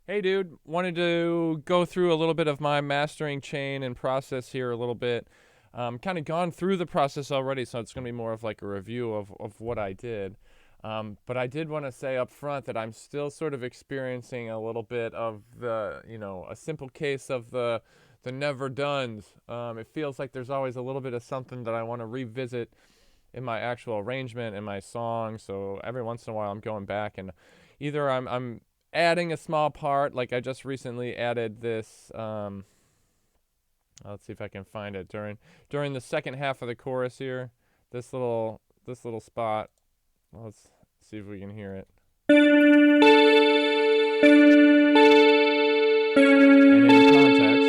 Hey, dude. Wanted to go through a little bit of my mastering chain and process here a little bit. Kind of gone through the process already, so it's going to be more of like a review of what I did. But I did want to say up front that I'm still sort of experiencing a little bit of a simple case of the never dones. It feels like there's always a little bit of something that I want to revisit in my actual arrangement in my song. So every once in a while, I'm going back and either I'm adding a small part, like I just recently added this. Let's see if I can find it during the second half of the chorus here. This little spot. Let's see if we can hear it. And in context.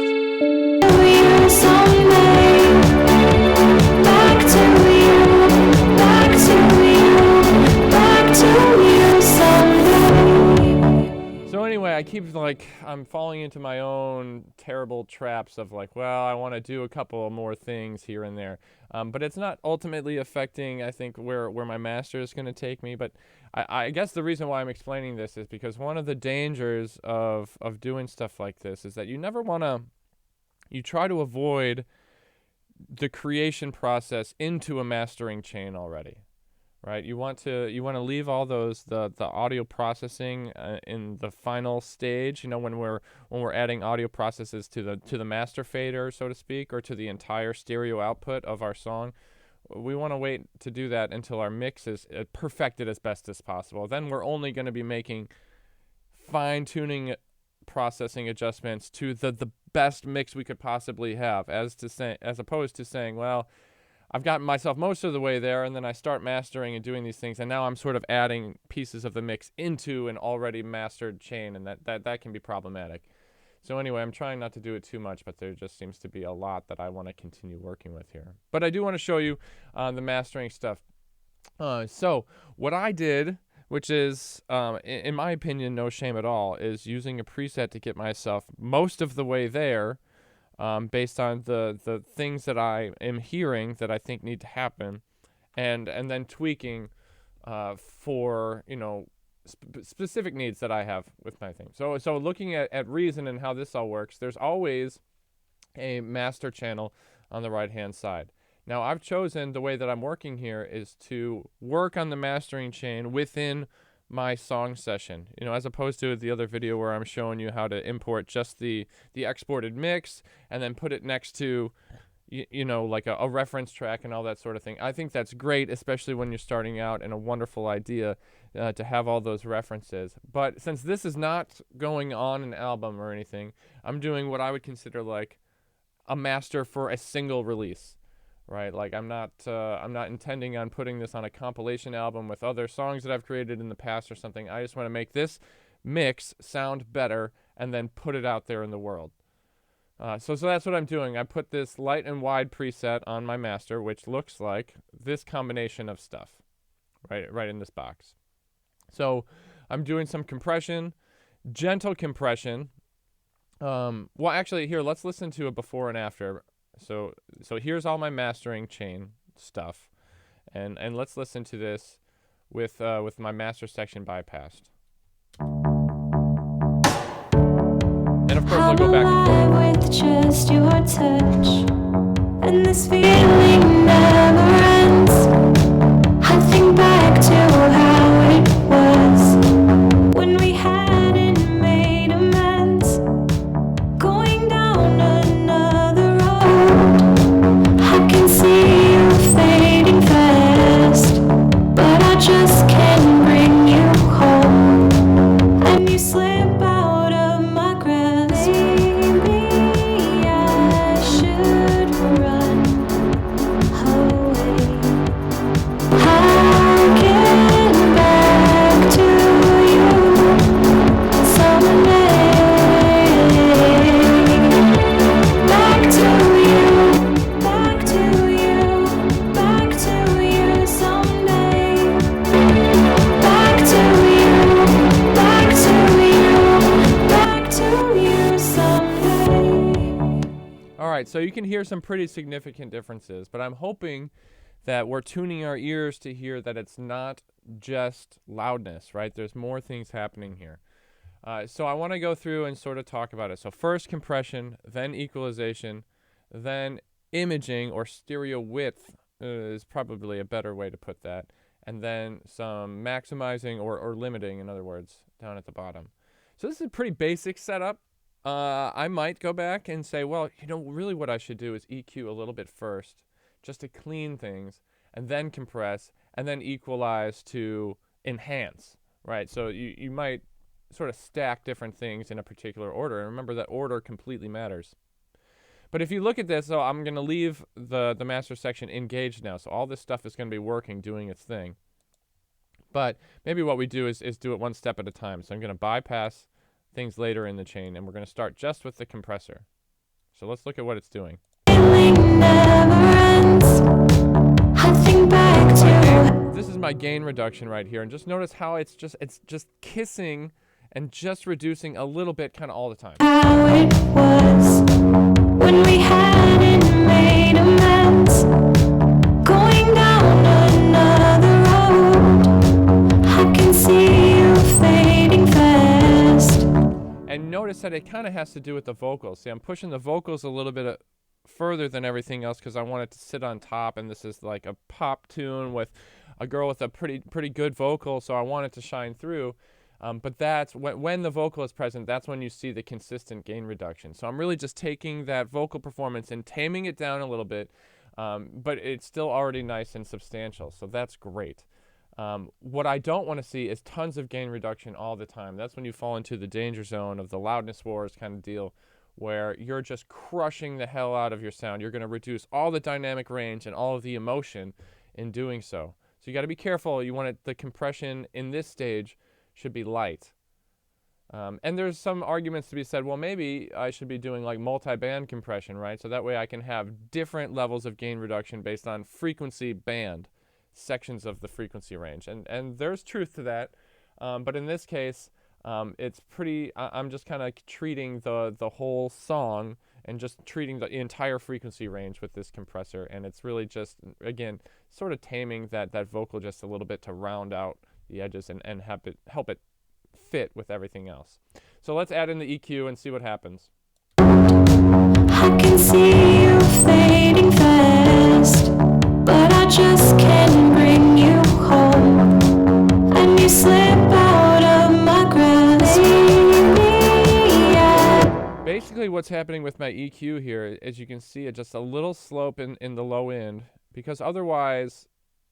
So anyway, I keep like I'm falling into my own terrible traps of like, well, I want to do a couple more things here and there, but it's not ultimately affecting, I think, where my master is going to take me. But I guess the reason why I'm explaining this is because one of the dangers of doing stuff like this is that you try to avoid the creation process into a mastering chain already, right? You want to leave all those the audio processing in the final stage. When we're adding audio processes to the master fader, so to speak, or to the entire stereo output of our song. We want to wait to do that until our mix is perfected as best as possible. Then we're only going to be making fine tuning processing adjustments to the best mix we could possibly have, as opposed to saying, well, I've gotten myself most of the way there, and then I start mastering and doing these things, and now I'm sort of adding pieces of the mix into an already mastered chain, and that can be problematic. So anyway, I'm trying not to do it too much, but there just seems to be a lot that I want to continue working with here. But I do want to show you the mastering stuff. So what I did, which is, in my opinion, no shame at all, is using a preset to get myself most of the way there, based on the things that I am hearing that I think need to happen, and then tweaking for specific needs that I have with my thing. So looking at Reason and how this all works, there's always a master channel on the right hand side. Now I've chosen the way that I'm working here is to work on the mastering chain within my song session, as opposed to the other video where I'm showing you how to import just the exported mix and then put it next to like a reference track and all that sort of thing. I think that's great, especially when you're starting out, and a wonderful idea to have all those references. But since this is not going on an album or anything, I'm doing what I would consider like a master for a single release, right? Like I'm not intending on putting this on a compilation album with other songs that I've created in the past or something. I just want to make this mix sound better and then put it out there in the world. So that's what I'm doing. I put this light and wide preset on my master, which looks like this combination of stuff, right in this box. So I'm doing some compression, gentle compression. Well, actually, here, let's listen to a before and after. So here's all my mastering chain stuff, and let's listen to this with my master section bypassed. And of course, I'll go back and forth with just your touch, and this feeling never ends. I think back to how it was when we hadn't made amends, going down another road. I can see you fading fast, but I just can't bring you home, and you slip out of my grasp. Maybe I should run away. I'll get back to you someday. Back to you, back to you, back to you someday. Back to you, back to you, back to you someday. All right, so you can hear some pretty significant differences, but I'm hoping that we're tuning our ears to hear that it's not just loudness, right? There's more things happening here. So I want to go through and sort of talk about it. So first compression, then equalization, then imaging or stereo width is probably a better way to put that, and then some maximizing or limiting, in other words, down at the bottom. So this is a pretty basic setup. I might go back and say, well, really what I should do is EQ a little bit first, just to clean things, and then compress, and then equalize to enhance, right? So you might sort of stack different things in a particular order. And remember that order completely matters. But if you look at this, so I'm going to leave the master section engaged now. So all this stuff is going to be working, doing its thing. But maybe what we do is do it one step at a time. So I'm going to bypass things later in the chain, and we're going to start just with the compressor. So let's look at what it's doing. This is my gain reduction right here, and just notice how it's just kissing and just reducing a little bit kind of all the time. How it was when we hadn't made a mess, going down another road. I can see you fading fast. And notice that it kind of has to do with the vocals. See, I'm pushing the vocals a little bit further than everything else because I want it to sit on top, and this is like a pop tune with a girl with a pretty good vocal, so I want it to shine through. But that's when the vocal is present, that's when you see the consistent gain reduction. So I'm really just taking that vocal performance and taming it down a little bit, but it's still already nice and substantial, so that's great. What I don't want to see is tons of gain reduction all the time. That's when you fall into the danger zone of the loudness wars kind of deal, where you're just crushing the hell out of your sound. You're going to reduce all the dynamic range and all of the emotion in doing so. So you got to be careful. You want the compression in this stage should be light. And there's some arguments to be said, well, maybe I should be doing like multi-band compression, right? So that way I can have different levels of gain reduction based on frequency band, sections of the frequency range. And there's truth to that. But in this case, it's pretty, I'm just kind of treating the whole song and just treating the entire frequency range with this compressor. And it's really just, again, sort of taming that vocal just a little bit to round out the edges and help it fit with everything else. So let's add in the EQ and see what happens. I can see you fading fast, but I just can't bring you home, and you slip out of my grasp. Basically what's happening with my EQ here, as you can see, it's just a little slope in the low end, because otherwise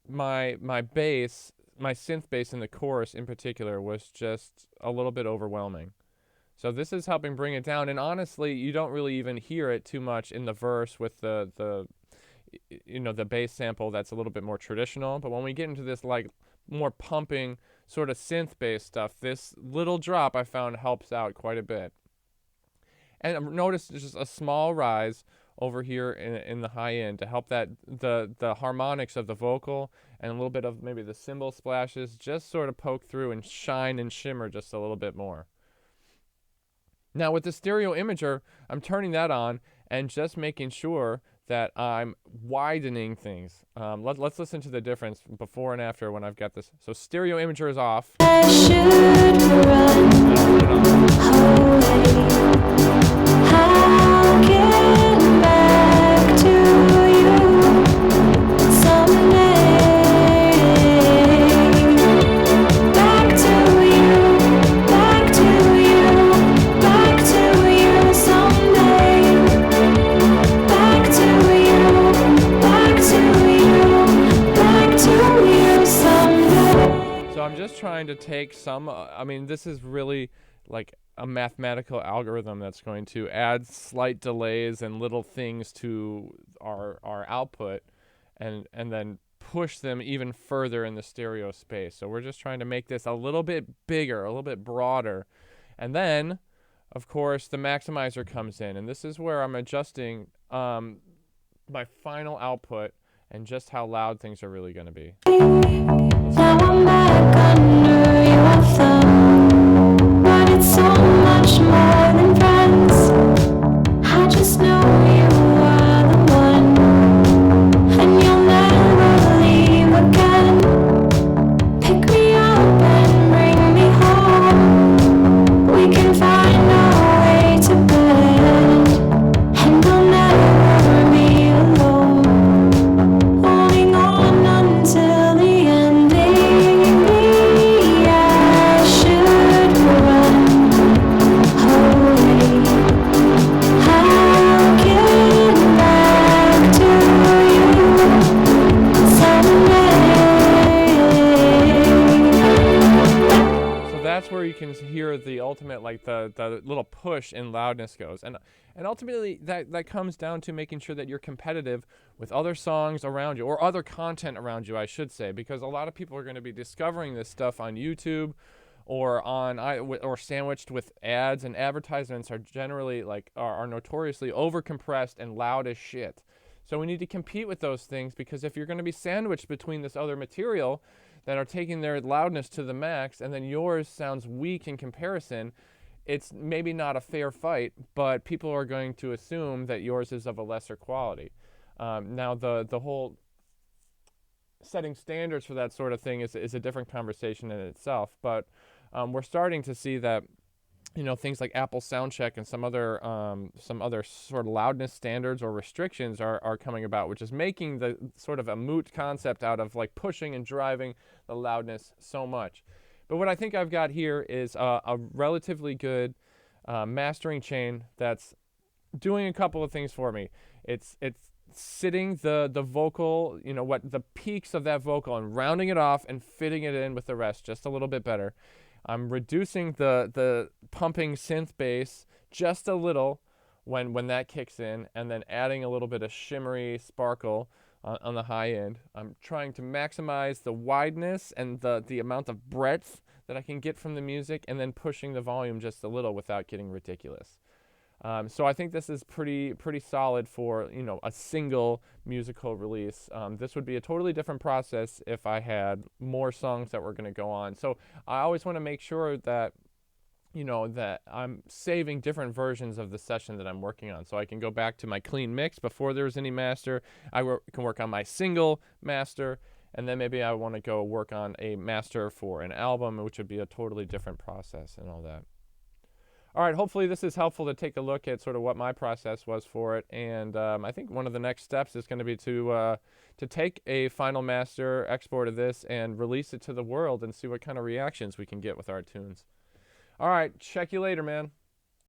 my bass, my synth bass in the chorus in particular, was just a little bit overwhelming. So this is helping bring it down, and honestly, you don't really even hear it too much in the verse with the bass sample that's a little bit more traditional. But when we get into this like more pumping sort of synth bass stuff, this little drop I found helps out quite a bit. And notice there's just a small rise over here in the high end to help that the harmonics of the vocal and a little bit of maybe the cymbal splashes just sort of poke through and shine and shimmer just a little bit more. Now with the stereo imager, I'm turning that on and just making sure that I'm widening things. Let's listen to the difference before and after when I've got this. So stereo imager is off. I should run away. I'll get back to you someday. Back to you, back to you, back to you someday. Back to you, back to you, back to you someday. So I'm just trying to take some, this is really like a mathematical algorithm that's going to add slight delays and little things to our output and then push them even further in the stereo space. So we're just trying to make this a little bit bigger, a little bit broader. And then, of course, the maximizer comes in, and this is where I'm adjusting my final output and just how loud things are really going to be. Now I'm back under your thumb, but it's so much more than friends. I just know you are the one, and you'll never leave again. Pick me up and bring me home. We limit like the little push in loudness goes. And ultimately that comes down to making sure that you're competitive with other songs around you, or other content around you, I should say, because a lot of people are going to be discovering this stuff on YouTube or sandwiched with ads, and advertisements are generally are notoriously overcompressed and loud as shit. So we need to compete with those things, because if you're going to be sandwiched between this other material that are taking their loudness to the max, and then yours sounds weak in comparison, it's maybe not a fair fight, but people are going to assume that yours is of a lesser quality. Now the whole setting standards for that sort of thing is a different conversation in itself, but we're starting to see that things like Apple Soundcheck and some other sort of loudness standards or restrictions are coming about, which is making the sort of a moot concept out of like pushing and driving the loudness so much. But what I think I've got here is a relatively good mastering chain that's doing a couple of things for me. It's sitting the vocal, what the peaks of that vocal, and rounding it off and fitting it in with the rest just a little bit better. I'm reducing the pumping synth bass just a little when that kicks in, and then adding a little bit of shimmery sparkle on the high end. I'm trying to maximize the wideness and the amount of breadth that I can get from the music, and then pushing the volume just a little without getting ridiculous. So I think this is pretty solid for a single musical release. This would be a totally different process if I had more songs that were going to go on. So I always want to make sure that that I'm saving different versions of the session that I'm working on, so I can go back to my clean mix before there's any master. I can work on my single master, and then maybe I want to go work on a master for an album, which would be a totally different process and all that. All right, hopefully this is helpful to take a look at sort of what my process was for it. And I think one of the next steps is going to be to take a final master export of this and release it to the world and see what kind of reactions we can get with our tunes. All right, check you later, man.